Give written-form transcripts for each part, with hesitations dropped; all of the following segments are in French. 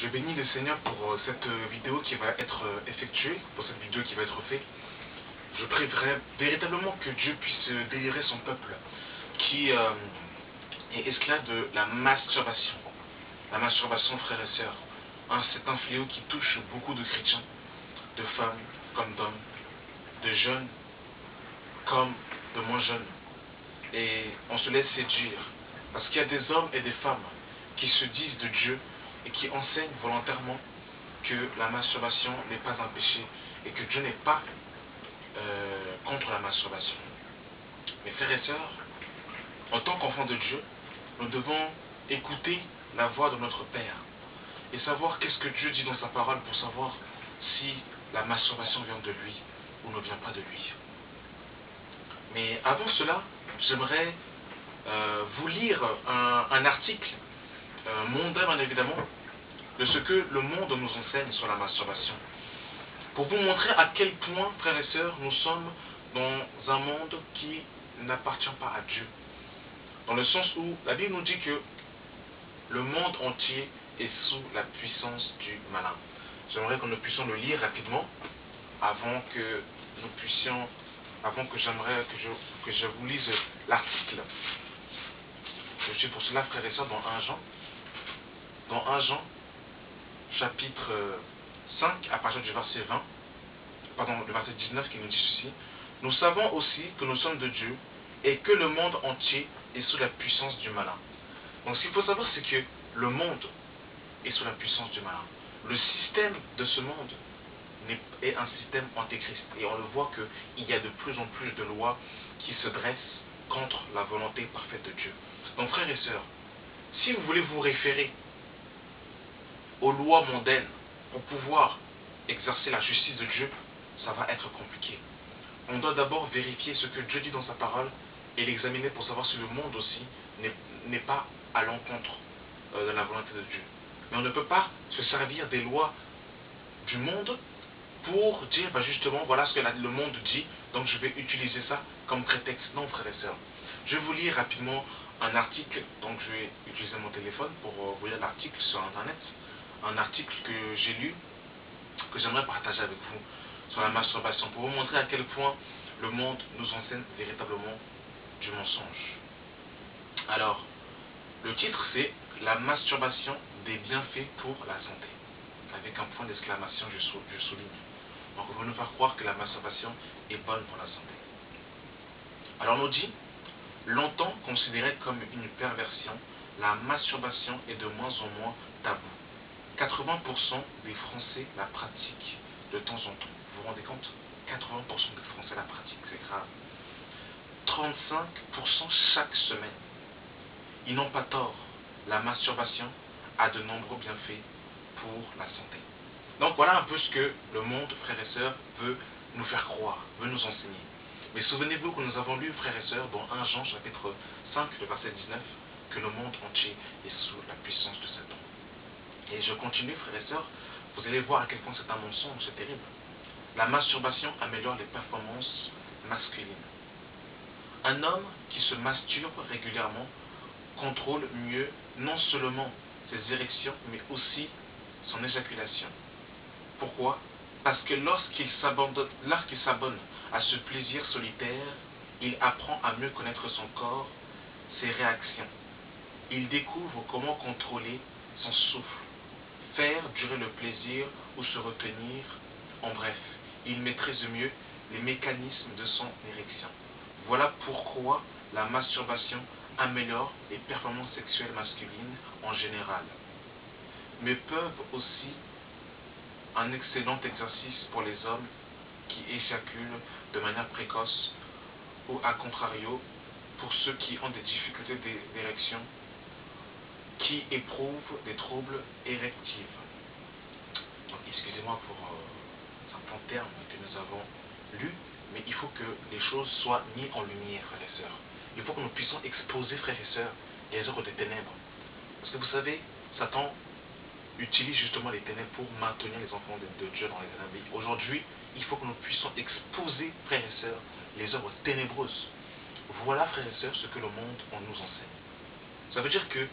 Je bénis le Seigneur pour cette vidéo qui va être effectuée, pour cette vidéo qui va être faite. Je prie véritablement que Dieu puisse délivrer son peuple qui est esclave de la masturbation. La masturbation, frères et sœurs, c'est un fléau qui touche beaucoup de chrétiens, de femmes comme d'hommes, de jeunes comme de moins jeunes. Et on se laisse séduire. Parce qu'il y a des hommes et des femmes qui se disent de Dieu et qui enseignent volontairement que la masturbation n'est pas un péché et que Dieu n'est pas contre la masturbation. Mes frères et sœurs, en tant qu'enfants de Dieu, nous devons écouter la voix de notre Père et savoir qu'est-ce que Dieu dit dans sa parole pour savoir si la masturbation vient de lui ou ne vient pas de lui. Mais avant cela, j'aimerais vous lire un article mondain, bien évidemment, de ce que le monde nous enseigne sur la masturbation. Pour vous montrer à quel point, frères et sœurs, nous sommes dans un monde qui n'appartient pas à Dieu. Dans le sens où la Bible nous dit que le monde entier est sous la puissance du malin. J'aimerais que nous puissions le lire rapidement avant que je vous lise l'article. Je suis pour cela, frères et sœurs, dans 1 Jean, chapitre 5, à partir du verset 20, le verset 19 qui nous dit ceci. Nous savons aussi que nous sommes de Dieu et que le monde entier est sous la puissance du malin. Donc ce qu'il faut savoir, c'est que le monde est sous la puissance du malin. Le système de ce monde est un système antéchrist. Et on le voit qu'il y a de plus en plus de lois qui se dressent contre la volonté parfaite de Dieu. Donc frères et sœurs, si vous voulez vous référer aux lois mondaines pour pouvoir exercer la justice de Dieu, ça va être compliqué. On doit d'abord vérifier ce que Dieu dit dans sa parole et l'examiner pour savoir si le monde aussi n'est pas à l'encontre de la volonté de Dieu. Mais on ne peut pas se servir des lois du monde pour dire justement voilà ce que le monde dit, donc je vais utiliser ça comme prétexte. Non, frères et sœurs. Je vais vous lire rapidement un article, donc je vais utiliser mon téléphone pour vous lire l'article sur internet. Un article que j'ai lu, que j'aimerais partager avec vous sur la masturbation, pour vous montrer à quel point le monde nous enseigne véritablement du mensonge. Alors, le titre c'est « La masturbation des bienfaits pour la santé », avec un point d'exclamation, je souligne. Donc on veut nous faire croire que la masturbation est bonne pour la santé. Alors on nous dit, longtemps considérée comme une perversion, la masturbation est de moins en moins tabou. 80% des Français la pratiquent de temps en temps. Vous vous rendez compte? 80% des Français la pratiquent, c'est grave. 35% chaque semaine. Ils n'ont pas tort. La masturbation a de nombreux bienfaits pour la santé. Donc voilà un peu ce que le monde, frères et sœurs, veut nous faire croire, veut nous enseigner. Mais souvenez-vous que nous avons lu, frères et sœurs, dans 1 Jean chapitre 5, le verset 19, que le monde entier est sous la puissance de Satan. Et je continue, frères et sœurs, vous allez voir à quel point c'est un mensonge, c'est terrible. La masturbation améliore les performances masculines. Un homme qui se masturbe régulièrement contrôle mieux non seulement ses érections, mais aussi son éjaculation. Pourquoi? Parce que lorsqu'il s'abonne à ce plaisir solitaire, il apprend à mieux connaître son corps, ses réactions. Il découvre comment contrôler son souffle, faire durer le plaisir ou se retenir. En bref, il maîtrise mieux les mécanismes de son érection. Voilà pourquoi la masturbation améliore les performances sexuelles masculines en général, mais peuvent aussi un excellent exercice pour les hommes qui éjaculent de manière précoce ou à contrario pour ceux qui ont des difficultés d'érection, qui éprouvent des troubles érectifs. Donc excusez-moi pour certains termes que nous avons lus, mais il faut que les choses soient mises en lumière, frères et sœurs. Il faut que nous puissions exposer, frères et sœurs, les œuvres des ténèbres. Parce que vous savez, Satan utilise justement les ténèbres pour maintenir les enfants de Dieu dans les ténèbres. Aujourd'hui, il faut que nous puissions exposer, frères et sœurs, les œuvres ténébreuses. Voilà, frères et sœurs, ce que le monde nous enseigne. Ça veut dire que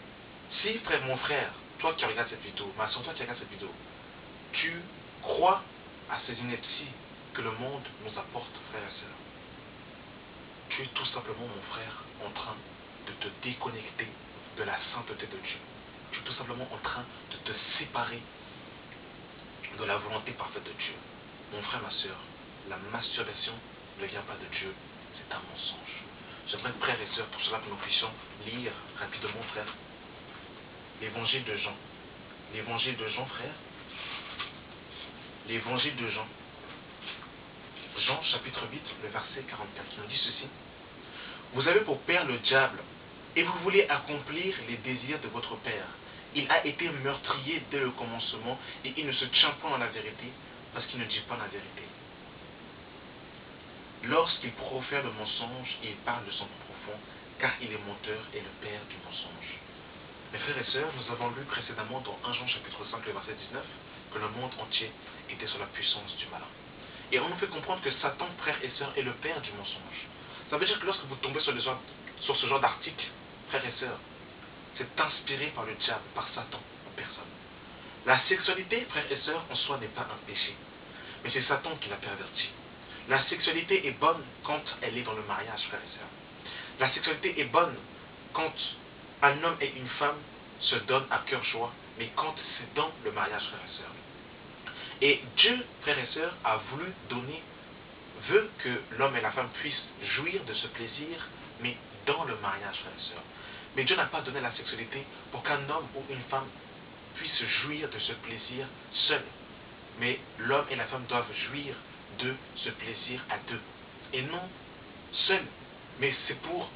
si, mon frère, toi qui regardes cette vidéo, ma soeur, toi qui regardes cette vidéo, tu crois à ces inepties que le monde nous apporte, frère et sœur. Tu es tout simplement, mon frère, en train de te déconnecter de la sainteté de Dieu. Tu es tout simplement en train de te séparer de la volonté parfaite de Dieu. Mon frère, ma soeur, la masturbation ne vient pas de Dieu, c'est un mensonge. J'aimerais, frères et sœurs, pour cela que nous puissions lire rapidement, frère, l'évangile de Jean. L'évangile de Jean, frère. L'évangile de Jean. Jean, chapitre 8, le verset 44, qui nous dit ceci. Vous avez pour père le diable, et vous voulez accomplir les désirs de votre père. Il a été meurtrier dès le commencement, et il ne se tient pas dans la vérité, parce qu'il ne dit pas la vérité. Lorsqu'il profère le mensonge, il parle de son profond, car il est menteur et le père du mensonge. Mes frères et sœurs, nous avons lu précédemment dans 1 Jean chapitre 5, le verset 19, que le monde entier était sous la puissance du malin. Et on nous fait comprendre que Satan, frères et sœurs, est le père du mensonge. Ça veut dire que lorsque vous tombez sur ce genre d'article, frères et sœurs, c'est inspiré par le diable, par Satan, en personne. La sexualité, frères et sœurs, en soi n'est pas un péché, mais c'est Satan qui l'a perverti. La sexualité est bonne quand elle est dans le mariage, frères et sœurs. La sexualité est bonne quand un homme et une femme se donnent à cœur joie, mais quand c'est dans le mariage, frères et sœurs. Et Dieu, frères et sœurs, veut que l'homme et la femme puissent jouir de ce plaisir, mais dans le mariage, frères et sœurs. Mais Dieu n'a pas donné la sexualité pour qu'un homme ou une femme puisse jouir de ce plaisir seul. Mais l'homme et la femme doivent jouir de ce plaisir à deux. Et non seul, mais c'est pour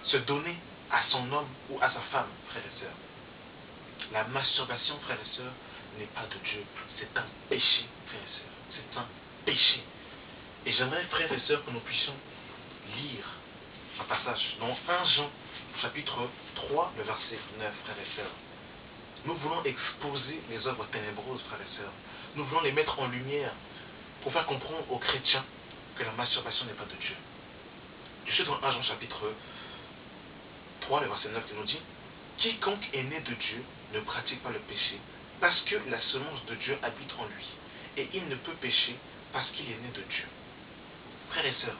se donner à son homme ou à sa femme, frères et sœurs. La masturbation, frères et sœurs, n'est pas de Dieu. C'est un péché, frères et sœurs. C'est un péché. Et j'aimerais, frères et sœurs, que nous puissions lire un passage dans 1 Jean, chapitre 3, le verset 9, frères et sœurs. Nous voulons exposer les œuvres ténébreuses, frères et sœurs. Nous voulons les mettre en lumière pour faire comprendre aux chrétiens que la masturbation n'est pas de Dieu. Je suis dans 1 Jean, chapitre 3, le verset 9, qui nous dit « Quiconque est né de Dieu ne pratique pas le péché, parce que la semence de Dieu habite en lui, et il ne peut pécher parce qu'il est né de Dieu. » Frères et sœurs,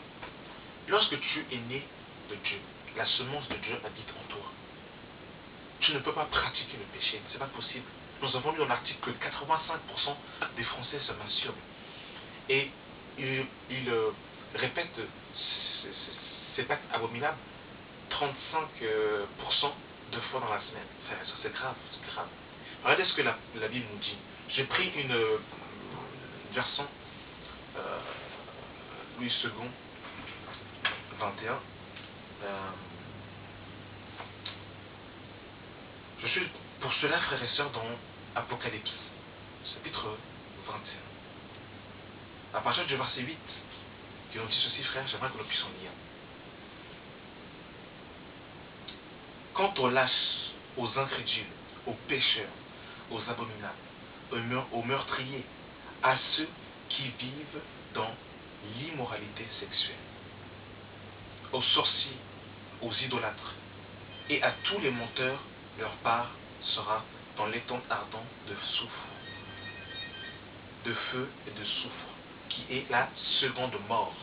lorsque tu es né de Dieu, la semence de Dieu habite en toi. Tu ne peux pas pratiquer le péché, ce n'est pas possible. Nous avons lu dans l'article que 85% des Français se masturbent. Et ils répètent cet acte abominable 35% de fois dans la semaine. Frères et sœurs, c'est grave, c'est grave. Regardez ce que la Bible nous dit. J'ai pris une version Louis II, 21. Je suis pour cela, frères et sœurs, dans Apocalypse, chapitre 21. À partir du verset 8, qui nous dit ceci, frères, j'aimerais que nous puissions lire. Quant aux lâches, aux incrédules, aux pécheurs, aux abominables, aux meurtriers, à ceux qui vivent dans l'immoralité sexuelle, aux sorciers, aux idolâtres, et à tous les menteurs, leur part sera dans l'étang ardent de soufre, de feu et de soufre, qui est la seconde mort.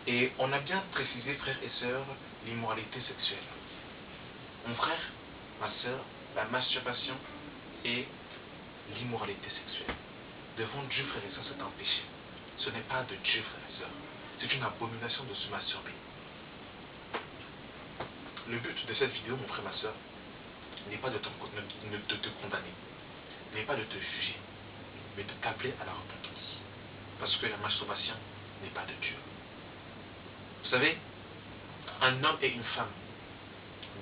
Et on a bien précisé, frères et sœurs, l'immoralité sexuelle. Mon frère, ma sœur, la masturbation et l'immoralité sexuelle. Devant Dieu, frères et sœurs, c'est un péché. Ce n'est pas de Dieu, frères et sœurs. C'est une abomination de se masturber. Le but de cette vidéo, mon frère, ma sœur, n'est pas de te condamner, n'est pas de te juger, mais de t'appeler à la repentance. Parce que la masturbation n'est pas de Dieu. Vous savez, un homme et une femme,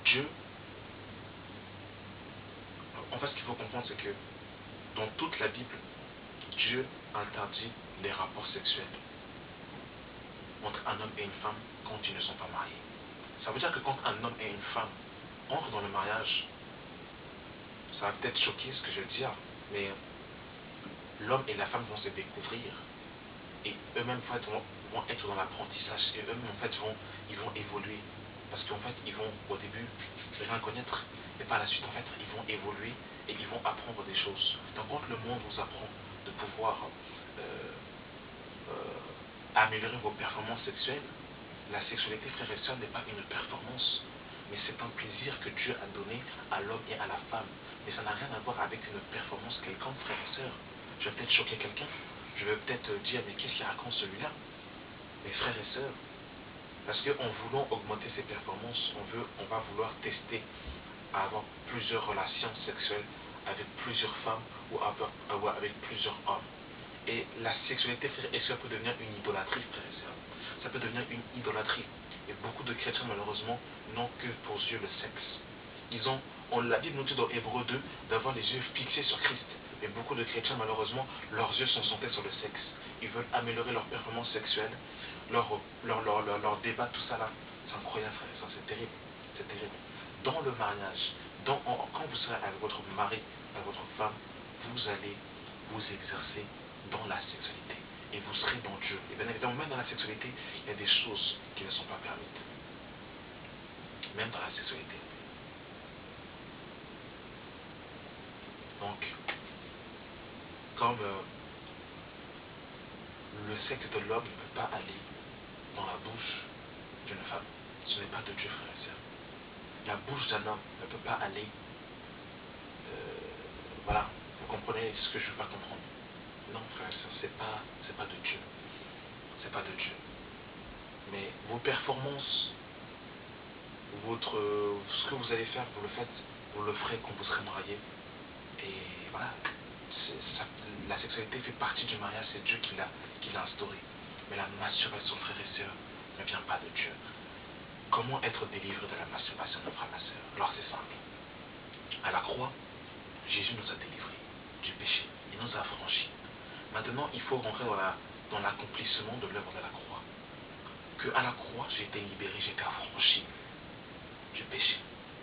Dieu, en fait, ce qu'il faut comprendre, c'est que dans toute la Bible, Dieu interdit les rapports sexuels entre un homme et une femme quand ils ne sont pas mariés. Ça veut dire que quand un homme et une femme entrent dans le mariage, ça va peut-être choquer ce que je vais dire, mais l'homme et la femme vont se découvrir et eux-mêmes en fait, vont être dans l'apprentissage et eux-mêmes en fait, ils vont évoluer. Parce qu'en fait, ils vont au début rien connaître, et par la suite, en fait, ils vont évoluer et ils vont apprendre des choses. Donc, quand le monde vous apprend de pouvoir améliorer vos performances sexuelles, la sexualité, frères et sœurs, n'est pas une performance, mais c'est un plaisir que Dieu a donné à l'homme et à la femme. Mais ça n'a rien à voir avec une performance quelconque, frères et sœurs. Je vais peut-être choquer quelqu'un, je vais peut-être dire, mais qu'est-ce qu'il raconte celui-là? Mes frères et sœurs, parce qu'en voulant augmenter ses performances, on va vouloir tester à avoir plusieurs relations sexuelles avec plusieurs femmes ou avec plusieurs hommes. Et la sexualité, frères et sœurs, peut devenir une idolâtrie, frères et sœurs. Ça peut devenir une idolâtrie. Et beaucoup de chrétiens, malheureusement, n'ont que pour yeux le sexe. La Bible nous dit dans Hébreux 2 d'avoir les yeux fixés sur Christ. Mais beaucoup de chrétiens, malheureusement, leurs yeux sont centrés sur le sexe. Ils veulent améliorer leur performance sexuelle, leur débat, tout ça là. C'est incroyable, frère et sœurs, c'est terrible. C'est terrible. Dans le mariage, quand vous serez avec votre mari, avec votre femme, vous allez vous exercer dans la sexualité. Et vous serez dans Dieu. Et bien évidemment, même dans la sexualité, il y a des choses qui ne sont pas permises. Même dans la sexualité. Donc, comme le sexe de l'homme ne peut pas aller dans la bouche d'une femme, ce n'est pas de Dieu, frère et sœur. La bouche d'un homme ne peut pas aller. Voilà, vous comprenez ce que je ne veux pas comprendre. Non, frère et sœur, c'est pas de Dieu. C'est pas de Dieu. Mais vos performances, ce que vous allez faire, vous le ferez quand vous serez marié. Et voilà, la sexualité fait partie du mariage, c'est Dieu qui l'a instauré. Mais la masturbation, frères et sœurs, ne vient pas de Dieu. Comment être délivré de la masturbation, mon frère, ma sœur? Alors c'est simple. À la croix, Jésus nous a délivrés du péché. Il nous a affranchis. Maintenant, il faut rentrer dans l'accomplissement de l'œuvre de la croix. Que à la croix, j'ai été libéré, j'ai été affranchi du péché.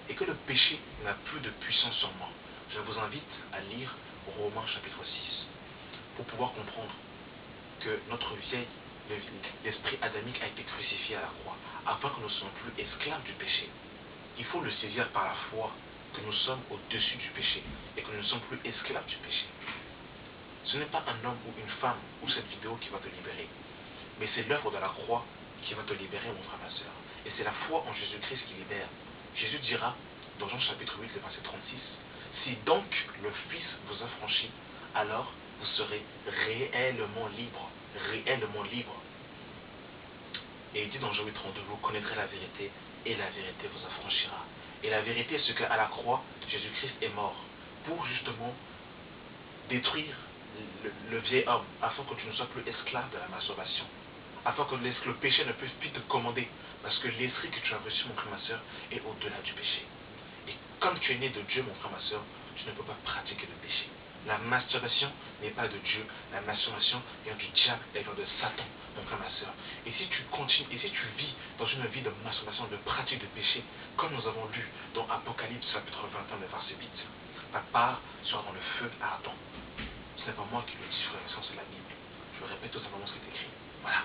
Et que le péché n'a plus de puissance sur moi. Je vous invite à lire Romains chapitre 6 pour pouvoir comprendre que notre l'esprit adamique a été crucifié à la croix afin que nous ne soyons plus esclaves du péché. Il faut le saisir par la foi que nous sommes au-dessus du péché et que nous ne sommes plus esclaves du péché. Ce n'est pas un homme ou une femme ou cette vidéo qui va te libérer, mais c'est l'œuvre de la croix qui va te libérer, mon frère, ma soeur. Et c'est la foi en Jésus-Christ qui libère. Jésus dira dans Jean chapitre 8, le verset 36, « Si donc le Fils vous affranchit, alors vous serez réellement libre. » Réellement libre. Et il dit dans Jean 8, 32, « Vous connaîtrez la vérité, et la vérité vous affranchira. » Et la vérité, c'est qu'à la croix, Jésus-Christ est mort pour justement détruire le vieil homme, afin que tu ne sois plus esclave de la masturbation, afin que le péché ne puisse plus te commander, parce que l'esprit que tu as reçu, mon frère, ma soeur, est au-delà du péché. Et comme tu es né de Dieu, mon frère, ma soeur, tu ne peux pas pratiquer le péché. La masturbation n'est pas de Dieu, la masturbation vient du diable, elle vient de Satan, mon frère, ma soeur. Et si tu continues, et si tu vis dans une vie de masturbation, de pratique de péché, comme nous avons lu dans Apocalypse chapitre 21, le verset 8, ta part sera dans le feu ardent. Ce n'est pas moi qui le dis, frère et sœur, c'est la Bible. Je répète tout simplement ce qui est écrit. Voilà.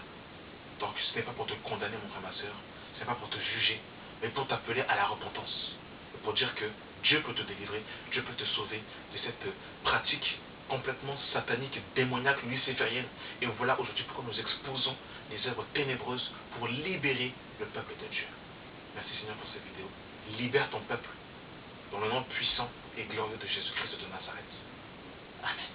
Donc ce n'est pas pour te condamner, mon frère, ma soeur, ce n'est pas pour te juger, mais pour t'appeler à la repentance. Pour dire que Dieu peut te délivrer, Dieu peut te sauver de cette pratique complètement satanique, démoniaque, luciférienne. Et voilà aujourd'hui pourquoi nous exposons les œuvres ténébreuses pour libérer le peuple de Dieu. Merci Seigneur pour cette vidéo. Libère ton peuple dans le nom puissant et glorieux de Jésus-Christ de Nazareth. Amen.